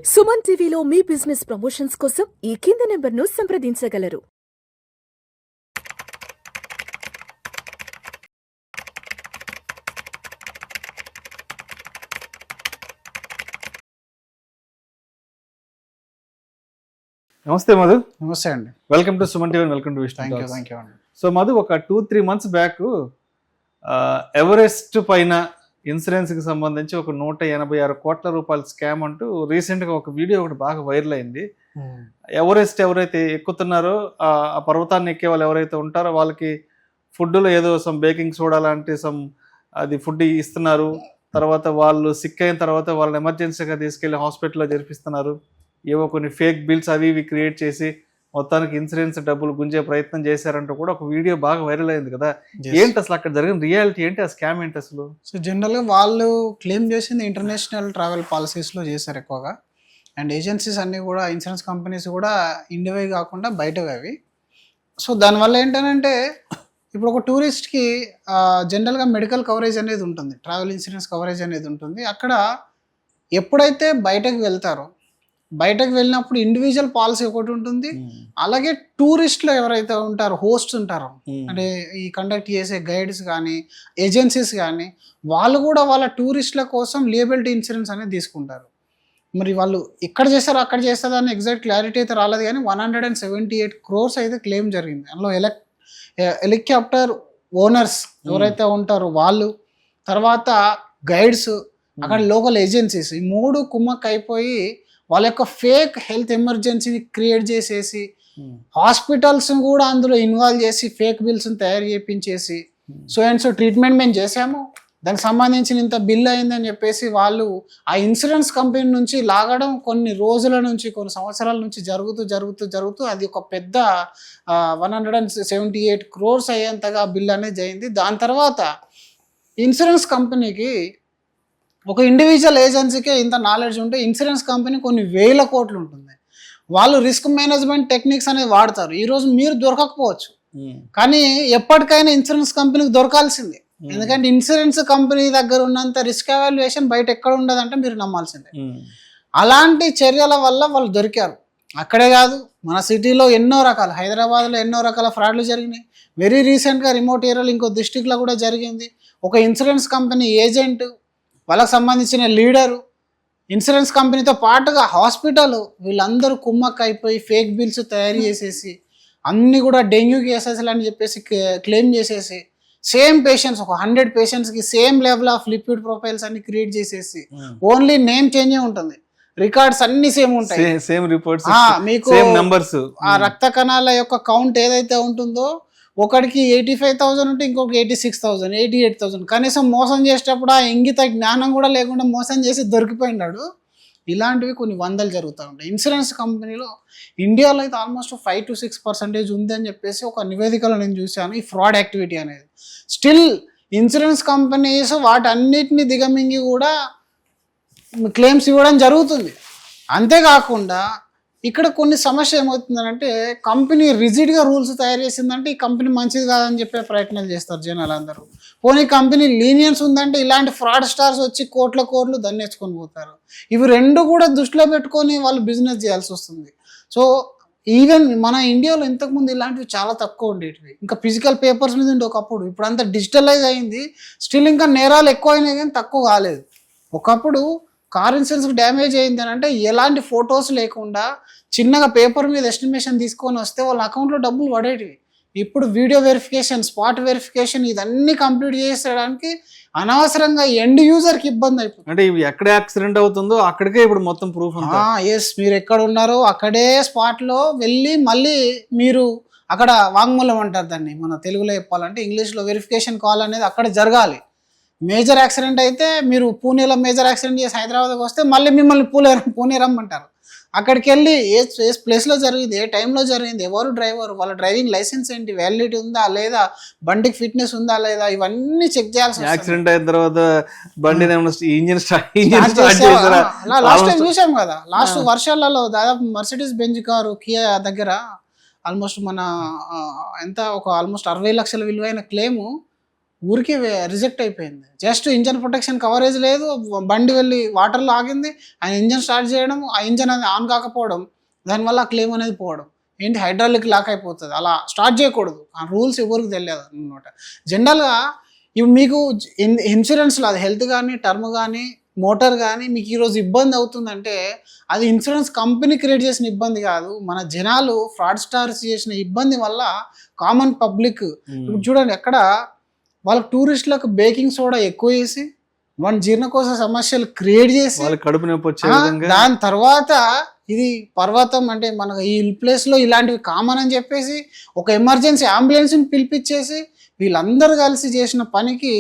సుమన్ టీవీలో మీ business promotions కోసం ఈ కింది నెంబర్ను సంప్రదించగలరు. నమస్తే మధు. నమస్తే అండి. Welcome to Suman TV, welcome to Vishnu thank you talks. అండి. సో మధు, ఒక 2-3 months బ్యాక్ ఎవరెస్ట్ పైన ఇన్సూరెన్స్కి సంబంధించి ఒక 186 కోట్ల రూపాయల స్కామ్ అంటూ రీసెంట్గా ఒక వీడియో ఒకటి బాగా వైరల్ అయింది. ఎవరెస్ట్ ఎవరైతే ఎక్కుతున్నారో ఆ పర్వతాన్ని ఎక్కే వాళ్ళు ఎవరైతే ఉంటారో వాళ్ళకి ఫుడ్లో ఏదో సమ్ బేకింగ్ సోడా లాంటి అది ఫుడ్ ఇస్తున్నారు. తర్వాత వాళ్ళు సిక్ అయిన తర్వాత వాళ్ళని ఎమర్జెన్సీగా తీసుకెళ్లి హాస్పిటల్లో జరిపిస్తున్నారు. ఏవో కొన్ని ఫేక్ బిల్స్ అవి ఇవి క్రియేట్ చేసి మొత్తానికి ఇన్సూరెన్స్ డబ్బులు గుంజే ప్రయత్నం చేశారంటూ కూడా ఒక వీడియో బాగా వైరల్ అయింది కదా. ఏంటి అసలు అక్కడ జరిగిన రియాలిటీ ఏంటి, ఆ స్కామ్ ఏంటి అసలు? సో జనరల్గా వాళ్ళు క్లెయిమ్ చేసింది ఇంటర్నేషనల్ ట్రావెల్ పాలసీస్లో చేశారు ఎక్కువగా. అండ్ ఏజెన్సీస్ అన్నీ కూడా, ఇన్సూరెన్స్ కంపెనీస్ కూడా ఇండియావే కాకుండా బయటవి అవి. సో దానివల్ల ఏంటంటే ఇప్పుడు ఒక టూరిస్ట్కి జనరల్గా మెడికల్ కవరేజ్ అనేది ఉంటుంది, ట్రావెల్ ఇన్సూరెన్స్ కవరేజ్ అనేది ఉంటుంది. అక్కడ ఎప్పుడైతే బయటకు వెళ్తారో, బయటకు వెళ్ళినప్పుడు ఇండివిజువల్ పాలసీ ఒకటి ఉంటుంది. అలాగే టూరిస్టులు ఎవరైతే ఉంటారో, హోస్ట్ ఉంటారో, అంటే ఈ కండక్ట్ చేసే గైడ్స్ కానీ ఏజెన్సీస్ కానీ, వాళ్ళు కూడా వాళ్ళ టూరిస్టుల కోసం లియబిలిటీ ఇన్సూరెన్స్ అనేది తీసుకుంటారు. మరి వాళ్ళు ఇక్కడ చేస్తారో అక్కడ చేస్తారో అని ఎగ్జాక్ట్ క్లారిటీ అయితే రాలేదు, కానీ 178 crores అయితే క్లెయిమ్ జరిగింది. అందులో హెలికాప్టర్ ఓనర్స్ ఎవరైతే ఉంటారో వాళ్ళు, తర్వాత గైడ్స్, అక్కడ లోకల్ ఏజెన్సీస్, ఈ 3 కుమ్మక్ అయిపోయి వాళ్ళ యొక్క ఫేక్ హెల్త్ ఎమర్జెన్సీని క్రియేట్ చేసేసి హాస్పిటల్స్ కూడా అందులో ఇన్వాల్వ్ చేసి ఫేక్ బిల్స్ని తయారు చేయించేసి సో ట్రీట్మెంట్ మేము చేసాము, దానికి సంబంధించిన ఇంత బిల్ అయిందని చెప్పేసి వాళ్ళు ఆ ఇన్సూరెన్స్ కంపెనీ నుంచి లాగడం కొన్ని రోజుల నుంచి, కొన్ని సంవత్సరాల నుంచి జరుగుతూ అది ఒక పెద్ద 178 crores అయ్యేంతగా బిల్ అనేది అయింది. దాని తర్వాత ఇన్సూరెన్స్ కంపెనీకి, ఒక ఇండివిజువల్ ఏజెన్సీకే ఇంత నాలెడ్జ్ ఉంటే ఇన్సూరెన్స్ కంపెనీ కొన్ని వేల కోట్లు ఉంటుంది. వాళ్ళు రిస్క్ మేనేజ్మెంట్ టెక్నిక్స్ అనేది వాడతారు. ఈరోజు మీరు దొరకకపోవచ్చు, కానీ ఎప్పటికైనా ఇన్సూరెన్స్ కంపెనీకి దొరకాల్సిందే. ఎందుకంటే ఇన్సూరెన్స్ కంపెనీ దగ్గర ఉన్నంత రిస్క్ ఎవాల్యుయేషన్ బయట ఎక్కడ ఉండదంటే మీరు నమ్మాల్సిందే. అలాంటి చర్యల వల్ల వాళ్ళు దొరికారు. అక్కడే కాదు, మన సిటీలో ఎన్నో రకాల, హైదరాబాద్లో ఎన్నో రకాల ఫ్రాడ్లు జరిగినాయి. వెరీ రీసెంట్గా రిమోట్ ఏరియాలో ఇంకో డిస్టిక్లో కూడా జరిగింది. ఒక ఇన్సూరెన్స్ కంపెనీ ఏజెంట్, వాళ్ళకి సంబంధించిన లీడరు, ఇన్సూరెన్స్ కంపెనీతో పాటుగా హాస్పిటల్, వీళ్ళందరూ కుమ్మక్ అయిపోయి ఫేక్ బిల్స్ తయారు చేసేసి అన్నీ కూడా డెంగ్యూ కేసెస్ అని చెప్పేసి క్లెయిమ్ చేసేసి సేమ్ పేషెంట్స్, ఒక 100 పేషెంట్స్కి same level of lipid profiles అన్ని క్రియేట్ చేసేసి, ఓన్లీ నేమ్ చేంజ్ ఉంటుంది, రికార్డ్స్ అన్ని సేమ్ ఉంటాయి, సేమ్ రిపోర్ట్స్, మీకు నంబర్స్, ఆ రక్త కణాల యొక్క కౌంట్ ఏదైతే ఉంటుందో ఒకడికి 85,000 ఉంటే ఇంకొకటి 86,000, 88,000. కనీసం మోసం చేసేటప్పుడు ఆ ఇంగిత జ్ఞానం కూడా లేకుండా మోసం చేసి దొరికిపోయినాడు. ఇలాంటివి కొన్ని వందలు జరుగుతూ ఉంటాయి. ఇన్సూరెన్స్ కంపెనీలో ఇండియాలో అయితే ఆల్మోస్ట్ 5 to 6% ఉంది అని చెప్పేసి ఒక నివేదికలో నేను చూశాను, ఈ ఫ్రాడ్ యాక్టివిటీ అనేది. స్టిల్ ఇన్సూరెన్స్ కంపెనీస్ వాటన్నిటిని దిగమింగి కూడా క్లెయిమ్స్ ఇవ్వడం జరుగుతుంది. అంతేకాకుండా ఇక్కడ కొన్ని సమస్య ఏమవుతుందంటే, కంపెనీ రిజిడ్గా రూల్స్ తయారు చేసిందంటే ఈ కంపెనీ మంచిది కాదని చెప్పే ప్రయత్నాలు చేస్తారు జనాలు అందరూ. పోనీ కంపెనీ లీనియన్స్ ఉందంటే ఇలాంటి ఫ్రాడ్ స్టార్స్ వచ్చి కోట్లు దాన్ని నేర్చుకొని పోతారు. ఇవి రెండు కూడా దృష్టిలో పెట్టుకొని వాళ్ళు బిజినెస్ చేయాల్సి వస్తుంది. సో ఈవెన్ మన ఇండియాలో ఇంతకుముందు ఇలాంటివి చాలా తక్కువ ఉండేటివి. ఇంకా ఫిజికల్ పేపర్స్ మీద ఉండే ఒకప్పుడు, ఇప్పుడు అంతా డిజిటలైజ్ అయింది. స్టిల్ ఇంకా నేరాలు ఎక్కువ అయినాయి కానీ తక్కువ కాలేదు. ఒకప్పుడు కార్ ఇన్సూరెన్స్కి డ్యామేజ్ అయింది అని అంటే ఎలాంటి ఫొటోస్ లేకుండా చిన్నగా పేపర్ మీద ఎస్టిమేషన్ తీసుకొని వస్తే వాళ్ళ అకౌంట్లో డబ్బులు పడేటివి. ఇప్పుడు వీడియో వెరిఫికేషన్, స్పాట్ వెరిఫికేషన్, ఇదన్నీ కంప్లీట్ చేసేయడానికి అనవసరంగా ఎండ్ యూజర్కి ఇబ్బంది అయిపోతుంది. అంటే ఇవి ఎక్కడ యాక్సిడెంట్ అవుతుందో అక్కడికే ఇప్పుడు మొత్తం ప్రూఫ్. ఎస్, మీరు ఎక్కడ ఉన్నారో అక్కడే స్పాట్లో వెళ్ళి మళ్ళీ మీరు అక్కడ వాంగ్మూలం అంటారు దాన్ని, మన తెలుగులో చెప్పాలంటే ఇంగ్లీష్లో వెరిఫికేషన్ కాల్ అనేది అక్కడ జరగాలి. మేజర్ యాక్సిడెంట్ అయితే మీరు పూణేలో మేజర్ యాక్సిడెంట్ చేసి హైదరాబాద్కి వస్తే మళ్ళీ మిమ్మల్ని పూణే రమ్మంటారు. అక్కడికి వెళ్ళి ఏ ప్లేస్లో జరిగింది, ఏ టైంలో జరిగింది, ఎవరు డ్రైవర్, వాళ్ళ డ్రైవింగ్ లైసెన్స్ ఏంటి, వ్యాలిడిటీ ఉందా లేదా, బండికి ఫిట్నెస్ ఉందా లేదా, ఇవన్నీ చెక్ చేయాల్సి. యాక్సిడెంట్ అయిన తర్వాత బండి ఇంజిన్ లాస్ట్ టైం చూసాం కదా, లాస్ట్ వర్షాలలో దాదాపు మర్సిడీస్ బెంజ్ కారు కియా దగ్గర ఆల్మోస్ట్ మన ఎంత ఒక ఆల్మోస్ట్ 60 లక్షల విలువైన క్లెయిము ఊరికి రిజెక్ట్ అయిపోయింది. జస్ట్ ఇంజన్ ప్రొటెక్షన్ కవరేజ్ లేదు, బండి వెళ్ళి వాటర్లో ఆగింది, ఆయన ఇంజన్ స్టార్ట్ చేయడం, ఆ ఇంజన్ అనేది ఆన్ కాకపోవడం, దానివల్ల ఆ క్లెయిమ్ అనేది పోవడం. ఏంటి, హైడ్రాలిక్ లాక్ అయిపోతుంది, అలా స్టార్ట్ చేయకూడదు. ఆ రూల్స్ ఎవరికి తెలియదు అనమాట. జనరల్గా ఇప్పుడు మీకు ఇన్సూరెన్స్లో అది హెల్త్ కానీ టర్మ్ కానీ మోటార్ కానీ మీకు ఈరోజు ఇబ్బంది అవుతుందంటే అది ఇన్సూరెన్స్ కంపెనీ క్రియేట్ చేసిన ఇబ్బంది కాదు, మన జనాలు ఫ్రాడ్ స్టార్స్ చేసిన ఇబ్బంది వల్ల కామన్ పబ్లిక్. ఇప్పుడు చూడండి, ఎక్కడ వాళ్ళకి టూరిస్టులకు బేకింగ్ సోడా ఎక్కువ వేసి మన జీర్ణకోశ సమస్యలు క్రియేట్ చేసి కడుపు నొప్పి వచ్చే దాని తర్వాత ఇది పర్వతం అంటే మనకు ఈ ప్లేస్లో ఇలాంటివి కామన్ అని చెప్పేసి ఒక ఎమర్జెన్సీ అంబులెన్స్ని పిలిపించేసి వీళ్ళందరూ కలిసి చేసిన పనికి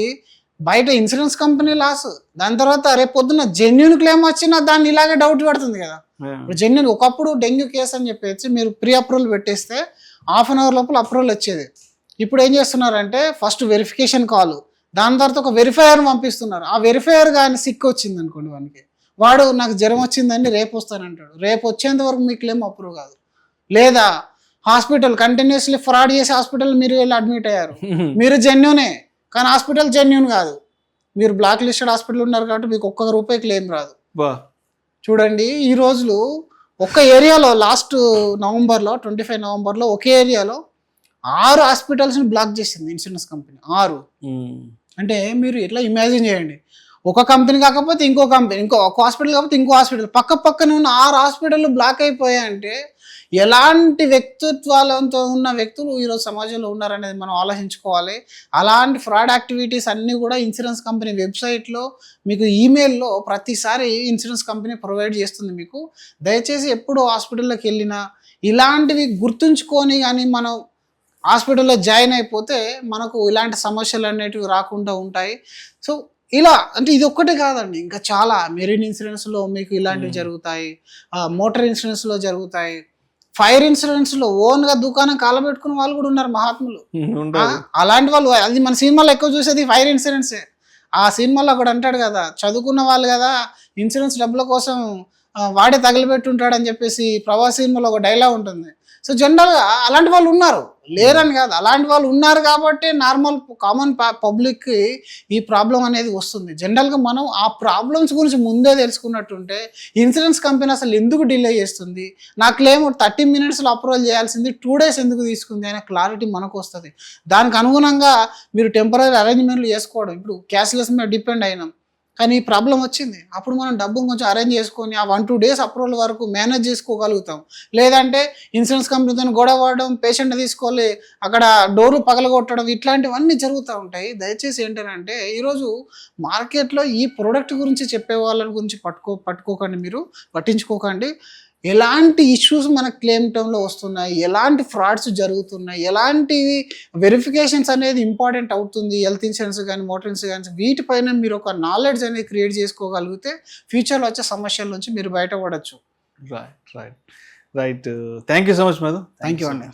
బయట ఇన్సూరెన్స్ కంపెనీ లాస్. దాని తర్వాత రేపు పొద్దున్న జెన్యున్ క్లెయిమ్ వచ్చినా దాన్ని ఇలాగే డౌట్ పడుతుంది కదా. ఇప్పుడు జెన్యున్ ఒకప్పుడు డెంగ్యూ కేసు అని చెప్పేసి మీరు ప్రీ అప్రూవల్ పెట్టేస్తే హాఫ్ అన్ అవర్ లోపల అప్రూవల్ వచ్చేది. ఇప్పుడు ఏం చేస్తున్నారంటే ఫస్ట్ వెరిఫికేషన్ కాల్, దాని తర్వాత ఒక వెరిఫైయర్ పంపిస్తున్నారు. ఆ వెరిఫైయర్ కానీ సిక్ వచ్చింది అనుకోండి, వాడు నాకు జ్వరం వచ్చిందని రేపు వస్తానంటాడు. రేపు వచ్చేంత వరకు మీ క్లెయిమ్ అప్రూవ్ కాదు. లేదా హాస్పిటల్ కంటిన్యూస్లీ ఫ్రాడ్ చేసి హాస్పిటల్ మీరు వెళ్ళి అడ్మిట్ అయ్యారు, మీరు జెన్యునే కానీ హాస్పిటల్ జెన్యున్ కాదు, మీరు బ్లాక్ లిస్టెడ్ హాస్పిటల్ ఉన్నారు కాబట్టి మీకు ₹1 క్లెయిమ్ రాదు. చూడండి, ఈ రోజులు ఒక్క ఏరియాలో లాస్ట్ నవంబర్లో 25 నవంబర్లో ఒకే ఏరియాలో 6 హాస్పిటల్స్ని బ్లాక్ చేసింది ఇన్సూరెన్స్ కంపెనీ. 6 అంటే మీరు ఎట్లా ఇమాజిన్ చేయండి, ఒక కంపెనీ కాకపోతే ఇంకో కంపెనీ, ఒక హాస్పిటల్ కాకపోతే ఇంకో హాస్పిటల్, పక్కనే ఉన్న 6 హాస్పిటల్ బ్లాక్ అయిపోయాయంటే ఎలాంటి వ్యక్తిత్వాలతో ఉన్న వ్యక్తులు ఈరోజు సమాజంలో ఉన్నారనేది మనం ఆలోచించుకోవాలి. అలాంటి ఫ్రాడ్ యాక్టివిటీస్ అన్నీ కూడా ఇన్సూరెన్స్ కంపెనీ వెబ్సైట్లో మీకు ఈమెయిల్లో ప్రతిసారి ఇన్సూరెన్స్ కంపెనీ ప్రొవైడ్ చేస్తుంది మీకు. దయచేసి ఎప్పుడు హాస్పిటల్లోకి వెళ్ళినా ఇలాంటివి గుర్తుంచుకొని కానీ మనం హాస్పిటల్లో జాయిన్ అయిపోతే మనకు ఇలాంటి సమస్యలు అనేటివి రాకుండా ఉంటాయి. సో ఇలా అంటే ఇది ఒక్కటే కాదండి, ఇంకా చాలా మెరీన్ ఇన్సూరెన్స్లో మీకు ఇలాంటివి జరుగుతాయి, మోటార్ ఇన్సూరెన్స్లో జరుగుతాయి, ఫైర్ ఇన్సూరెన్స్లో ఓన్గా దుకాణం కాలబెట్టుకున్న వాళ్ళు కూడా ఉన్నారు మహాత్ములు. అలాంటి వాళ్ళు, అది మన సినిమాలో ఎక్కువ చూసేది ఫైర్ ఇన్సూరెన్సే. ఆ సినిమాలో ఒకడు అంటాడు కదా, చదువుకున్న వాళ్ళు కదా ఇన్సూరెన్స్ డబ్బుల కోసం వాడే తగిలిపెట్టుంటాడు అని చెప్పేసి ప్రభాస్ సినిమాలో ఒక డైలాగ్ ఉంటుంది. సో జనరల్గా అలాంటి వాళ్ళు ఉన్నారు, లేరని కాదు, అలాంటి వాళ్ళు ఉన్నారు కాబట్టి నార్మల్ కామన్ పబ్లిక్కి ఈ ప్రాబ్లం అనేది వస్తుంది. జనరల్గా మనం ఆ ప్రాబ్లమ్స్ గురించి ముందే తెలుసుకున్నట్టుంటే ఇన్సూరెన్స్ కంపెనీ అసలు ఎందుకు డిలే చేస్తుంది, నా క్లెయిమ్ 30 minutesలో అప్రూవల్ చేయాల్సింది 2 days ఎందుకు తీసుకుంది అనే క్లారిటీ మనకు వస్తుంది. దానికి అనుగుణంగా మీరు టెంపరీ అరేంజ్మెంట్లు చేసుకోవడం. ఇప్పుడు క్యాష్లెస్ మీద డిపెండ్ అయినాం కానీ ఈ ప్రాబ్లం వచ్చింది, అప్పుడు మనం డబ్బును కొంచెం అరేంజ్ చేసుకొని ఆ 1-2 days అప్రూవల్ వరకు మేనేజ్ చేసుకోగలుగుతాం. లేదంటే ఇన్సూరెన్స్ కంపెనీతో గొడవ పడడం, పేషెంట్ తీసుకోవాలి అక్కడ డోర్లు పగలగొట్టడం, ఇట్లాంటివన్నీ జరుగుతూ ఉంటాయి. దయచేసి ఏంటంటే ఈరోజు మార్కెట్లో ఈ ప్రోడక్ట్ గురించి చెప్పే వాళ్ళ గురించి పట్టుకోకండి, మీరు పట్టించుకోకండి. ఎలాంటి ఇష్యూస్ మన క్లెయిమ్ టర్మ్లో వస్తున్నాయి, ఎలాంటి ఫ్రాడ్స్ జరుగుతున్నాయి, ఎలాంటి వెరిఫికేషన్స్ అనేది ఇంపార్టెంట్ అవుతుంది, హెల్త్ ఇన్సూరెన్స్ కానీ మోటార్ ఇన్సూరెన్స్, వీటిపైన మీరు ఒక నాలెడ్జ్ అనేది క్రియేట్ చేసుకోగలిగితే ఫ్యూచర్లో వచ్చే సమస్యల నుంచి మీరు బయటపడచ్చు. Right. Thank you so much Madhu. Thank you అండి.